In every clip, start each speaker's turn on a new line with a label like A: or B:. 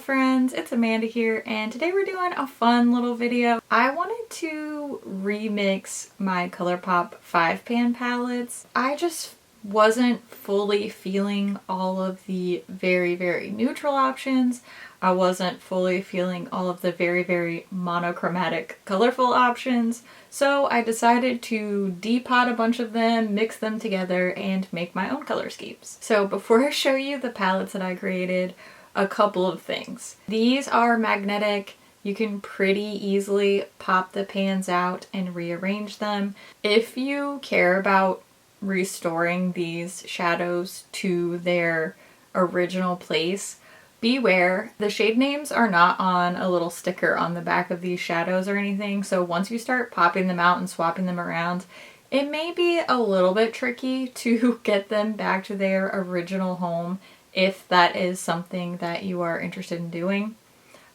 A: friends, it's Amanda here, and today we're doing a fun little video. I wanted to remix my ColourPop 5-pan palettes. I just wasn't fully feeling all of the very neutral options. I wasn't fully feeling all of the very monochromatic colorful options. So I decided to depot a bunch of them, mix them together, and make my own color schemes. So before I show you the palettes that I created, a couple of things. These are magnetic. You can pretty easily pop the pans out and rearrange them. If you care about restoring these shadows to their original place, beware, the shade names are not on a little sticker on the back of these shadows or anything, so once you start popping them out and swapping them around, it may be a little bit tricky to get them back to their original home if that is something that you are interested in doing.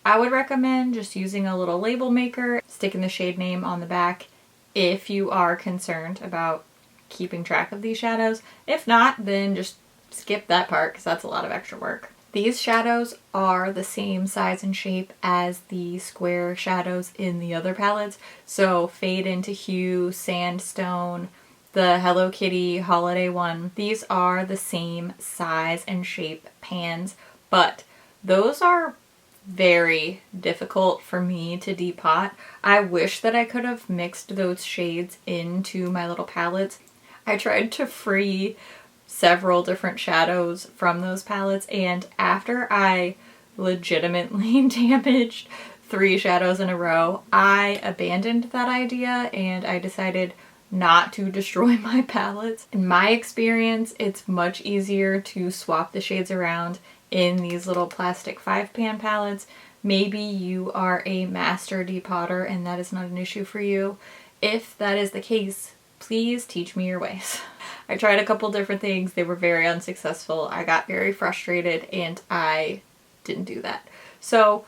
A: I would recommend just using a little label maker, sticking the shade name on the back if you are concerned about keeping track of these shadows. If not, then just skip that part because that's a lot of extra work. These shadows are the same size and shape as the square shadows in the other palettes. So Fade into Hue, Sandstone, the Hello Kitty holiday one, these are the same size and shape pans, but those are very difficult for me to depot. I wish that I could have mixed those shades into my little palettes. I tried to free several different shadows from those palettes, and after I legitimately damaged 3 shadows in a row, I abandoned that idea and I decided not to destroy my palettes. In my experience, it's much easier to swap the shades around in these little plastic 5-pan palettes. Maybe you are a master depotter and that is not an issue for you. If that is the case, please teach me your ways. I tried a couple different things. They were very unsuccessful. I got very frustrated and I didn't do that. So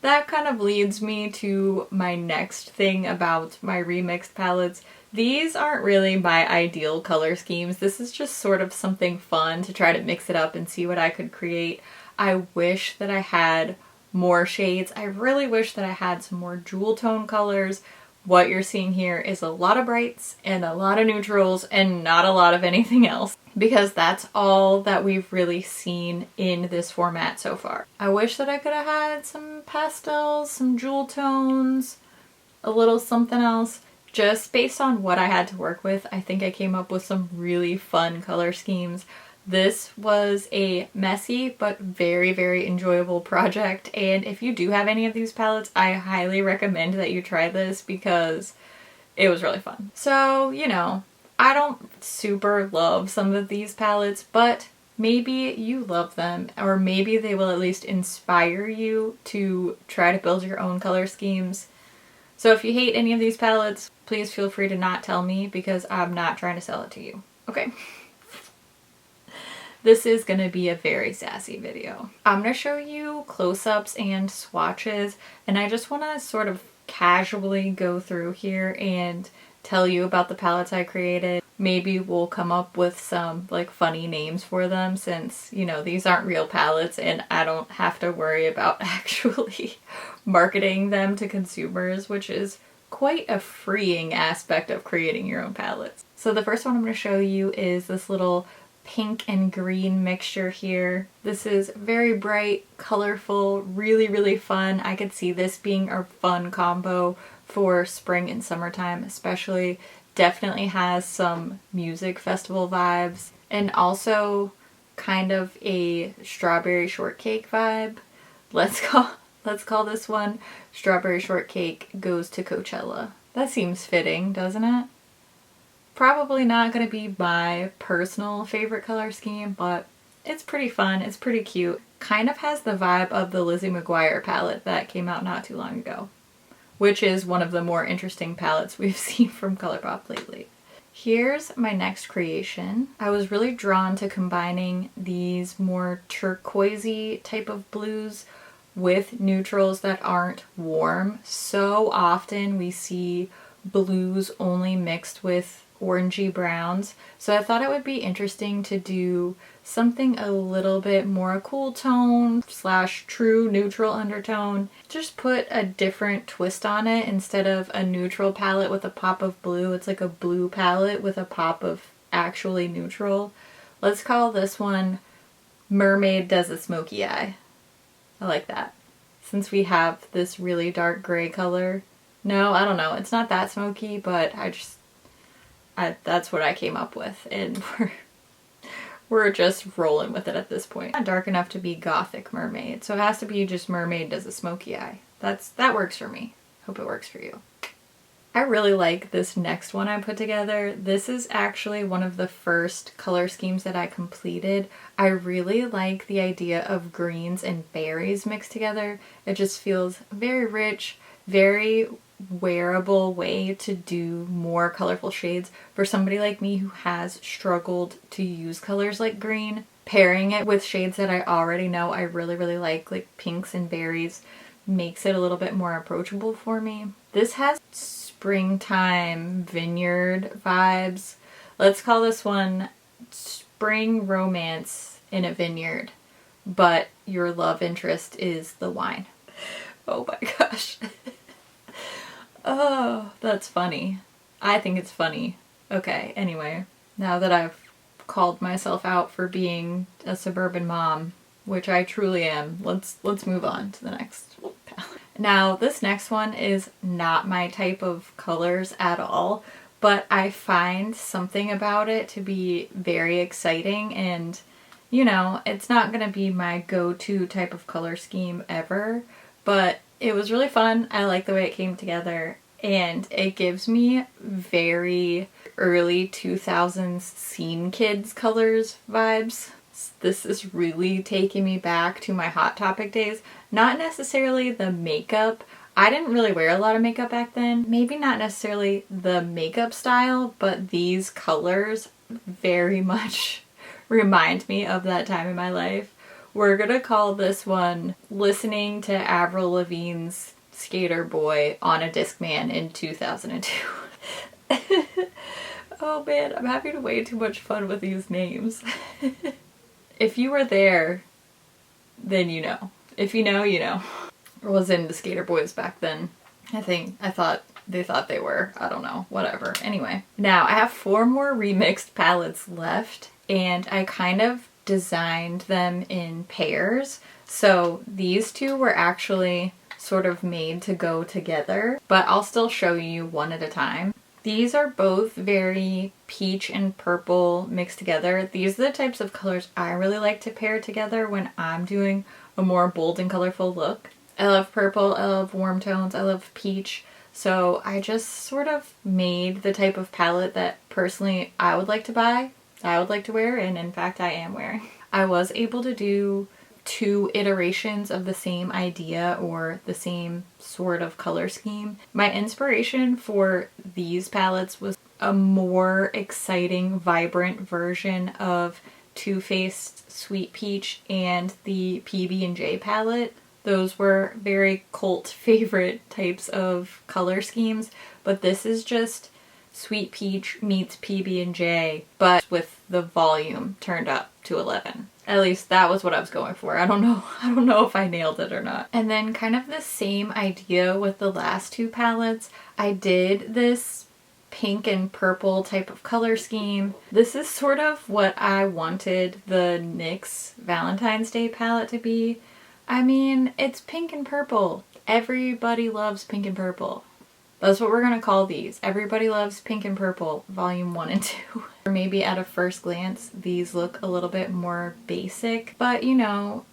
A: that kind of leads me to my next thing about my remixed palettes. These aren't really my ideal color schemes. This is just sort of something fun to try to mix it up and see what I could create. I wish that I had more shades. I really wish that I had some more jewel tone colors. What you're seeing here is a lot of brights and a lot of neutrals and not a lot of anything else, because that's all that we've really seen in this format so far. I wish that I could have had some pastels, some jewel tones, a little something else. Just based on what I had to work with, I think I came up with some really fun color schemes. This was a messy but very enjoyable project, and if you do have any of these palettes, I highly recommend that you try this because it was really fun. So, you know, I don't super love some of these palettes, but maybe you love them, or maybe they will at least inspire you to try to build your own color schemes. So if you hate any of these palettes, please feel free to not tell me because I'm not trying to sell it to you. Okay. This is going to be a very sassy video. I'm going to show you close-ups and swatches, and I just want to sort of casually go through here and tell you about the palettes I created. Maybe we'll come up with some like funny names for them since, you know, these aren't real palettes and I don't have to worry about actually marketing them to consumers, which is quite a freeing aspect of creating your own palettes. So the first one I'm going to show you is this little pink and green mixture here. This is very bright, colorful, really fun. I could see this being a fun combo for spring and summertime especially. Definitely has some music festival vibes and also kind of a strawberry shortcake vibe. Let's call this one Strawberry Shortcake Goes to Coachella. That seems fitting, doesn't it? Probably not going to be my personal favorite color scheme, but it's pretty fun, it's pretty cute. Kind of has the vibe of the Lizzie McGuire palette that came out not too long ago, which is one of the more interesting palettes we've seen from ColourPop lately. Here's my next creation. I was really drawn to combining these more turquoisey type of blues with neutrals that aren't warm. So often we see blues only mixed with orangey browns. So I thought it would be interesting to do something a little bit more cool tone slash true neutral undertone. Just put a different twist on it. Instead of a neutral palette with a pop of blue, it's like a blue palette with a pop of actually neutral. Let's call this one Mermaid Does a Smoky Eye. I like that. Since we have this really dark gray color. No, I don't know. It's not that smoky, but that's what I came up with, and we're just rolling with it at this point. Not dark enough to be gothic mermaid, so it has to be just Mermaid Does a Smoky Eye. That works for me. Hope it works for you. I really like this next one I put together. This is actually one of the first color schemes that I completed. I really like the idea of greens and berries mixed together. It just feels very rich, very wearable way to do more colorful shades for somebody like me who has struggled to use colors like green. Pairing it with shades that I already know I really like pinks and berries, makes it a little bit more approachable for me. This has springtime Vineyard vibes. Let's call this one Spring Romance in a Vineyard, but your love interest is the wine. Oh my gosh. Oh, that's funny. I think it's funny. Okay, anyway, now that I've called myself out for being a suburban mom, which I truly am, let's move on to the next palette. Now, this next one is not my type of colors at all, but I find something about it to be very exciting, and you know, it's not gonna be my go-to type of color scheme ever, but it was really fun. I like the way it came together, and it gives me very early 2000s scene kids colors vibes. This is really taking me back to my Hot Topic days. Not necessarily the makeup. I didn't really wear a lot of makeup back then. Maybe not necessarily the makeup style, but these colors very much remind me of that time in my life. We're gonna call this one Listening to Avril Lavigne's Skater Boy on a Discman in 2002. Oh man, I'm having way too much fun with these names. If you were there, then you know. If you know, you know. I was into Skater Boys back then. They thought they were. I don't know. Whatever. Anyway. Now, I have 4 more remixed palettes left, and I kind of designed them in pairs. So these 2 were actually sort of made to go together, but I'll still show you one at a time. These are both very peach and purple mixed together. These are the types of colors I really like to pair together when I'm doing a more bold and colorful look. I love purple, I love warm tones, I love peach. So I just sort of made the type of palette that personally I would like to buy, I would like to wear, and in fact I am wearing. I was able to do 2 iterations of the same idea or the same sort of color scheme. My inspiration for these palettes was a more exciting, vibrant version of Too Faced Sweet Peach and the PB&J palette. Those were very cult favorite types of color schemes, but this is just Sweet Peach meets PB&J, but with the volume turned up to 11. At least that was what I was going for. I don't know if I nailed it or not. And then kind of the same idea with the last 2 palettes. I did this pink and purple type of color scheme. This is sort of what I wanted the NYX Valentine's Day palette to be. I mean, it's pink and purple. Everybody loves pink and purple. That's what we're gonna call these. Everybody Loves Pink and Purple, Volume 1 and 2. Or maybe at a first glance, these look a little bit more basic, but you know,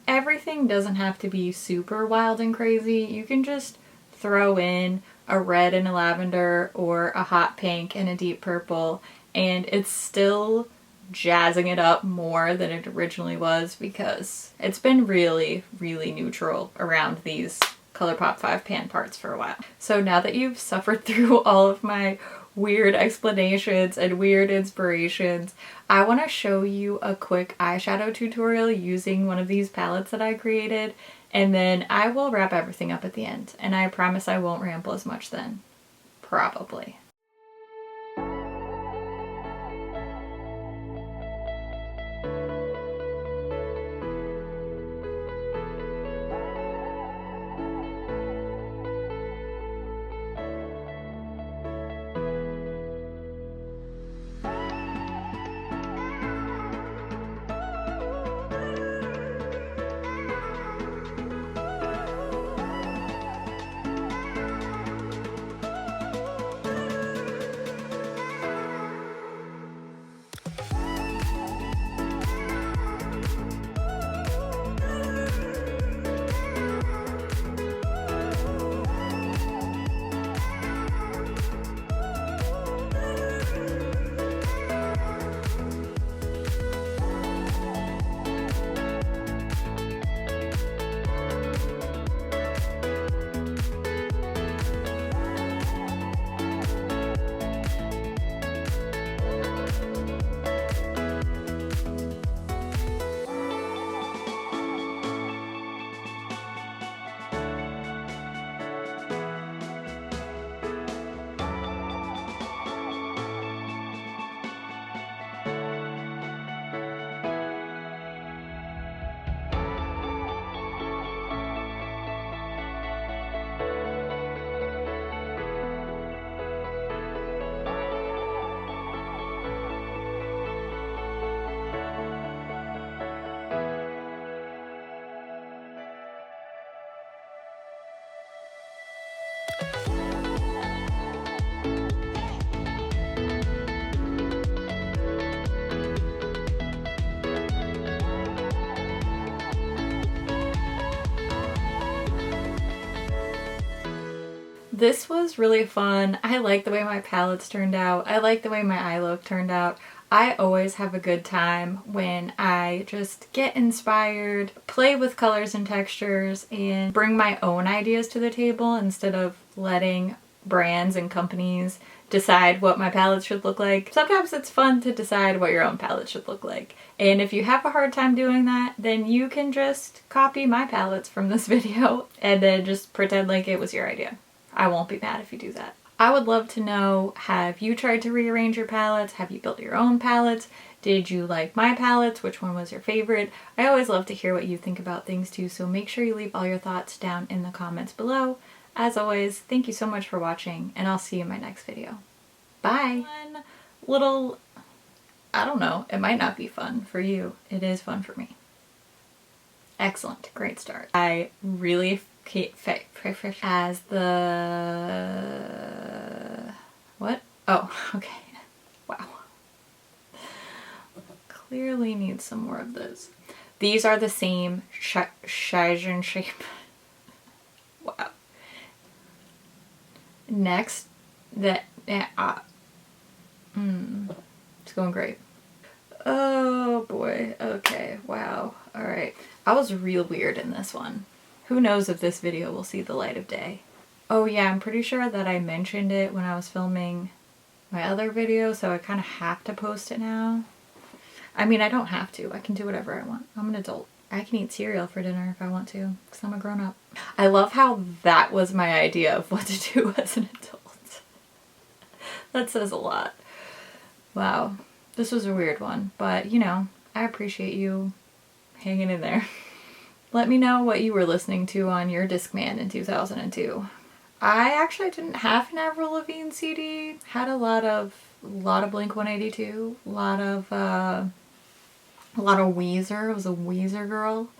A: everything doesn't have to be super wild and crazy. You can just throw in a red and a lavender or a hot pink and a deep purple, and it's still jazzing it up more than it originally was because it's been really, really neutral around these ColourPop 5-pan parts for a while. So now that you've suffered through all of my weird explanations and weird inspirations, I want to show you a quick eyeshadow tutorial using one of these palettes that I created, and then I will wrap everything up at the end, and I promise I won't ramble as much then. Probably. this was really fun. I like the way my palettes turned out. I like the way my eye look turned out. I always have a good time when I just get inspired, play with colors and textures, and bring my own ideas to the table instead of letting brands and companies decide what my palette should look like. Sometimes it's fun to decide what your own palette should look like. And if you have a hard time doing that, then you can just copy my palettes from this video and then just pretend like it was your idea. I won't be mad if you do that. I would love to know, have you tried to rearrange your palettes? Have you built your own palettes? Did you like my palettes? Which one was your favorite? I always love to hear what you think about things too, so make sure you leave all your thoughts down in the comments below. As always, thank you so much for watching, and I'll see you in my next video. Bye! One little, I don't know, it might not be fun for you. It is fun for me. Excellent, great start. I really as the, what? Oh, okay, wow. Clearly need some more of this. These are the same size and shape. Wow. Next, it's going great. Oh boy, okay, wow, alright. I was real weird in this one. Who knows if this video will see the light of day. Oh yeah, I'm pretty sure that I mentioned it when I was filming my other video, so I kind of have to post it now. I mean, I don't have to. I can do whatever I want. I'm an adult. I can eat cereal for dinner if I want to, because I'm a grown-up. I love how that was my idea of what to do as an adult. That says a lot. Wow. This was a weird one, but you know, I appreciate you hanging in there. Let me know what you were listening to on your Discman in 2002. I actually didn't have an Avril Lavigne CD. Had a lot of Blink-182, a lot of Weezer. I was a Weezer girl.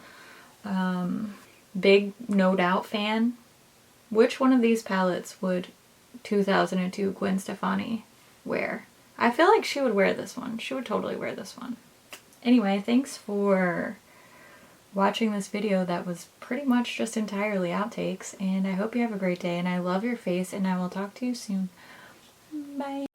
A: Big No Doubt fan. Which one of these palettes would 2002 Gwen Stefani wear? I feel like she would wear this one. She would totally wear this one. Anyway, thanks for watching this video that was pretty much just entirely outtakes, and I hope you have a great day, and I love your face, and I will talk to you soon. Bye.